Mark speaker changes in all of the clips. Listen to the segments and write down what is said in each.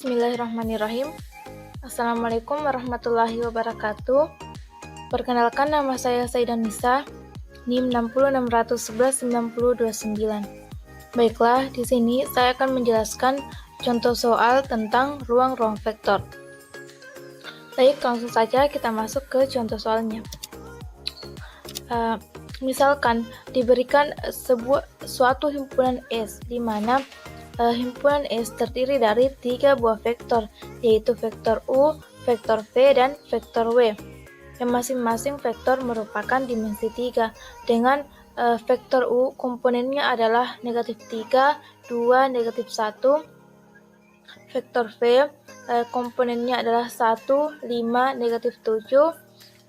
Speaker 1: Bismillahirrahmanirrahim. Assalamualaikum warahmatullahi wabarakatuh. Perkenalkan, nama saya Saidah Nisa, NIM 606119029. Baiklah, di sini saya akan menjelaskan contoh soal tentang ruang-ruang vektor. Baik, langsung saja kita masuk ke contoh soalnya. Misalkan diberikan suatu himpunan S, di mana himpunan S terdiri dari 3 buah vektor, yaitu vektor U, vektor V, dan vektor W, yang masing-masing vektor merupakan dimensi 3, dengan vektor U komponennya adalah negatif 3, 2, negatif 1, vektor V komponennya adalah 1, 5, negatif 7,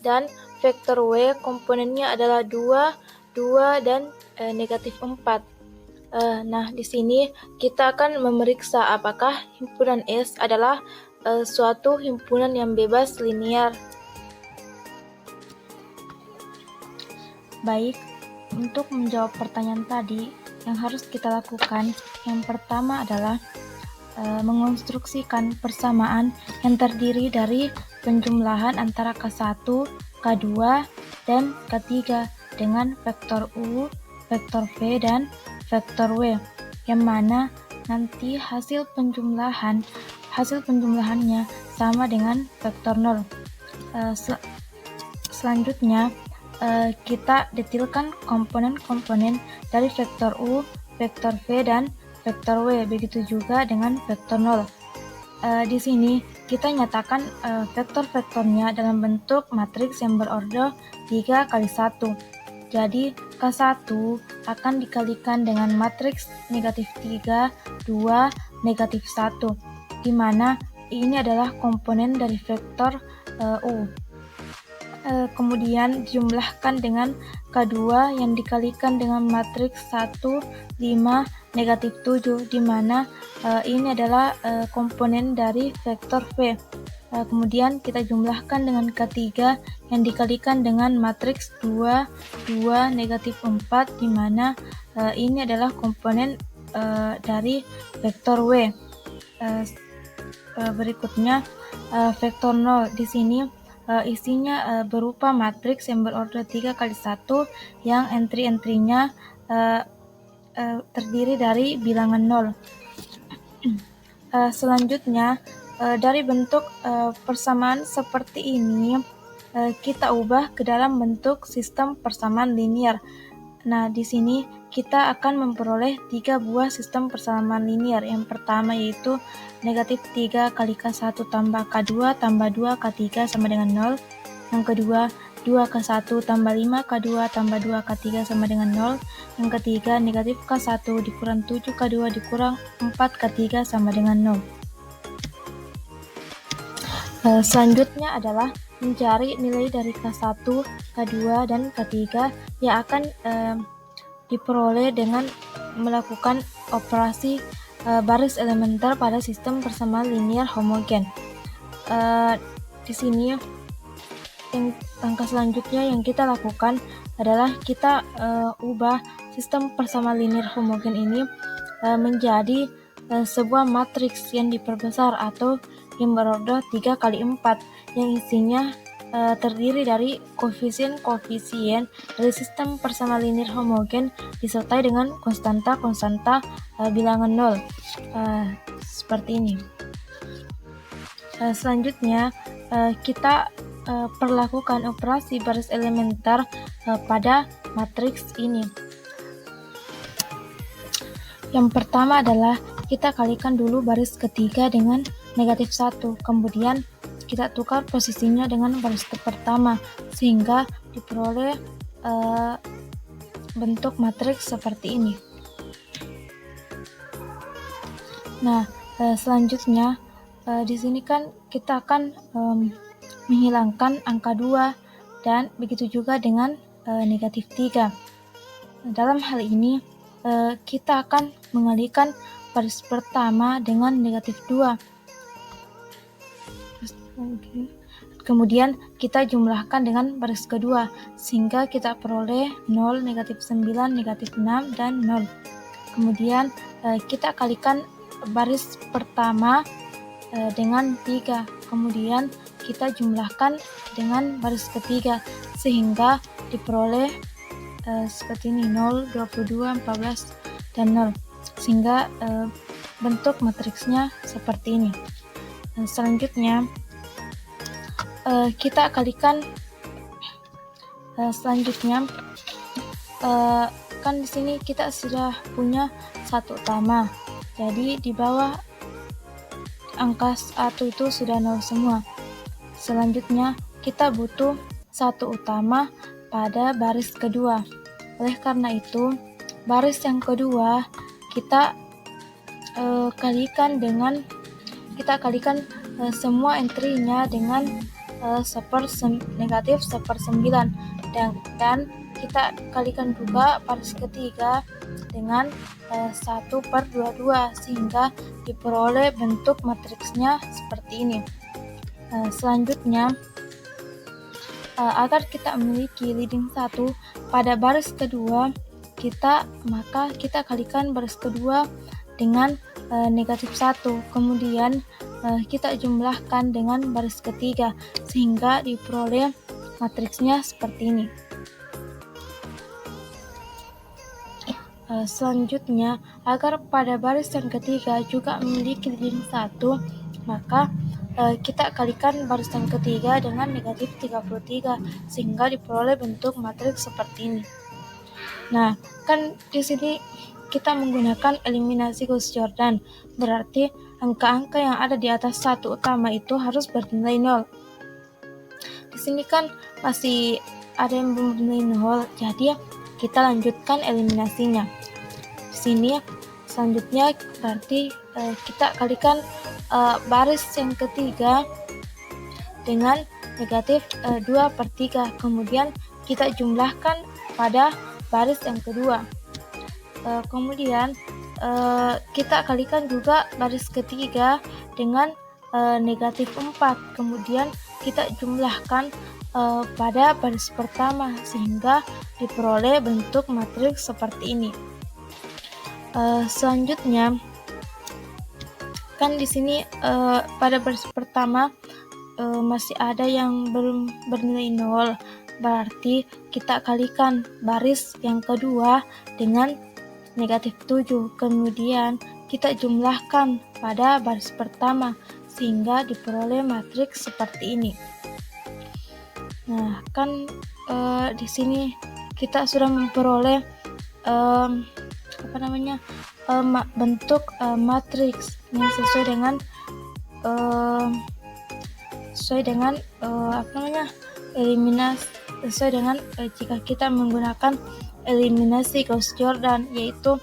Speaker 1: dan vektor W komponennya adalah 2, 2, dan negatif 4. Nah, di sini kita akan memeriksa apakah himpunan S adalah suatu himpunan yang bebas linear. Baik, untuk menjawab pertanyaan tadi, yang harus kita lakukan yang pertama adalah mengonstruksikan persamaan yang terdiri dari penjumlahan antara K1, K2, dan K3 dengan vektor U, vektor V, dan vektor W, yang mana nanti hasil penjumlahannya sama dengan vektor 0. Selanjutnya kita detilkan komponen-komponen dari vektor U, vektor V, dan vektor W, begitu juga dengan vektor 0. Di sini kita nyatakan vektor-vektornya dalam bentuk matriks yang berorder 3 kali 1. Jadi K1 akan dikalikan dengan matriks negatif 3, 2, negatif 1, di mana ini adalah komponen dari vektor U. Kemudian dijumlahkan dengan K2 yang dikalikan dengan matriks 1, 5, negatif 7, di mana ini adalah komponen dari vektor V. Kemudian kita jumlahkan dengan K3 yang dikalikan dengan matriks 2, 2, negatif 4, di mana ini adalah komponen dari vektor W. Berikutnya vektor 0. Di sini isinya berupa matriks yang berorder 3 kali 1 yang entry-entrynya terdiri dari bilangan 0. Selanjutnya, dari bentuk persamaan seperti ini kita ubah ke dalam bentuk sistem persamaan linear. Nah, di sini kita akan memperoleh 3 buah sistem persamaan linear. Yang pertama yaitu negatif 3 kali K1 tambah K2 tambah 2 K3 sama dengan 0. Yang kedua, 2K1 tambah 5 K2 tambah 2 K3 sama dengan 0. Yang ketiga, negatif K1 dikurang 7K2 dikurang 4 K3 sama dengan 0. Selanjutnya adalah mencari nilai dari K1, K2, dan K3 yang akan diperoleh dengan melakukan operasi baris elementer pada sistem persamaan linear homogen. Di sini langkah selanjutnya yang kita lakukan adalah kita ubah sistem persamaan linear homogen ini menjadi sebuah matriks yang diperbesar atau yang berorder 3 kali 4 yang isinya terdiri dari koefisien-koefisien dari sistem persamaan linear homogen disertai dengan konstanta-konstanta bilangan 0 seperti ini. Selanjutnya kita perlakukan operasi baris elementer pada matriks ini. Yang pertama adalah kita kalikan dulu baris ketiga dengan negatif 1, kemudian kita tukar posisinya dengan baris pertama sehingga diperoleh bentuk matriks seperti ini. Nah, selanjutnya di sini kan kita akan menghilangkan angka 2 dan begitu juga dengan negatif 3. Dalam hal ini kita akan mengalihkan baris pertama dengan negatif 2. Kemudian kita jumlahkan dengan baris kedua sehingga kita peroleh 0, negatif 9, negatif 6, dan 0. Kemudian kita kalikan baris pertama dengan 3. Kemudian kita jumlahkan dengan baris ketiga sehingga diperoleh seperti ini 0, 22, 14, dan 0, sehingga bentuk matriksnya seperti ini. Selanjutnya kita kalikan kan di sini kita sudah punya satu utama, jadi di bawah angka 1 itu sudah 0 semua. Selanjutnya kita butuh satu utama pada baris kedua. Oleh karena itu, baris yang kedua kita kalikan semua entry-nya dengan negatif 1/9, dan kita kalikan juga baris ketiga dengan 1/22 sehingga diperoleh bentuk matriksnya seperti ini. Selanjutnya, agar kita memiliki leading 1 pada baris kedua, maka kita kalikan baris kedua dengan negatif 1, kemudian kita jumlahkan dengan baris ketiga sehingga diperoleh matriksnya seperti ini. Selanjutnya, agar pada baris yang ketiga juga memiliki leading 1, maka kita kalikan baris yang ketiga dengan negatif 33 sehingga diperoleh bentuk matriks seperti ini. Nah, kan di sini kita menggunakan eliminasi Gauss-Jordan, berarti angka-angka yang ada di atas satu utama itu harus bernilai 0. Di sini kan masih ada yang belum bernilai 0, jadi kita lanjutkan eliminasinya. Di sini selanjutnya berarti kita kalikan baris yang ketiga dengan negatif 2/3, kemudian kita jumlahkan pada baris yang kedua. Kemudian kita kalikan juga baris ketiga dengan negatif 4, kemudian kita jumlahkan pada baris pertama sehingga diperoleh bentuk matriks seperti ini. Selanjutnya, kan di sini pada baris pertama masih ada yang belum bernilai 0, berarti kita kalikan baris yang kedua dengan negatif 7, kemudian kita jumlahkan pada baris pertama sehingga diperoleh matriks seperti ini. Nah, kan di sini kita sudah memperoleh bentuk matriks yang sesuai dengan eliminasi, sesuai dengan jika kita menggunakan eliminasi Gauss-Jordan, yaitu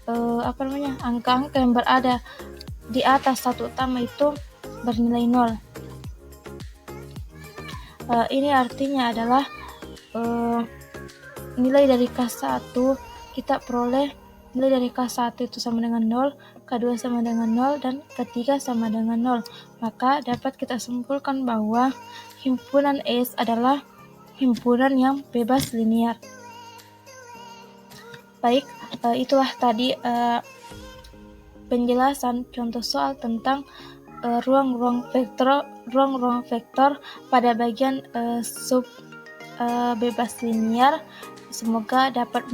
Speaker 1: angka-angka yang berada di atas satu utama itu bernilai 0. Ini artinya adalah nilai dari K1 kita peroleh nilai dari K1 itu sama dengan 0, K2 sama dengan 0, dan K3 sama dengan 0. Maka dapat kita simpulkan bahwa himpunan S adalah himpunan yang bebas linear. Baik, itulah tadi penjelasan contoh soal tentang ruang-ruang vektor pada bagian sub bebas linear. Semoga dapat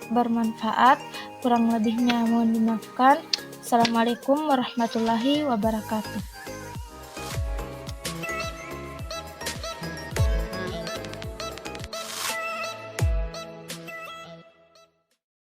Speaker 1: bermanfaat. Kurang lebihnya mohon dimaafkan. Assalamualaikum warahmatullahi wabarakatuh.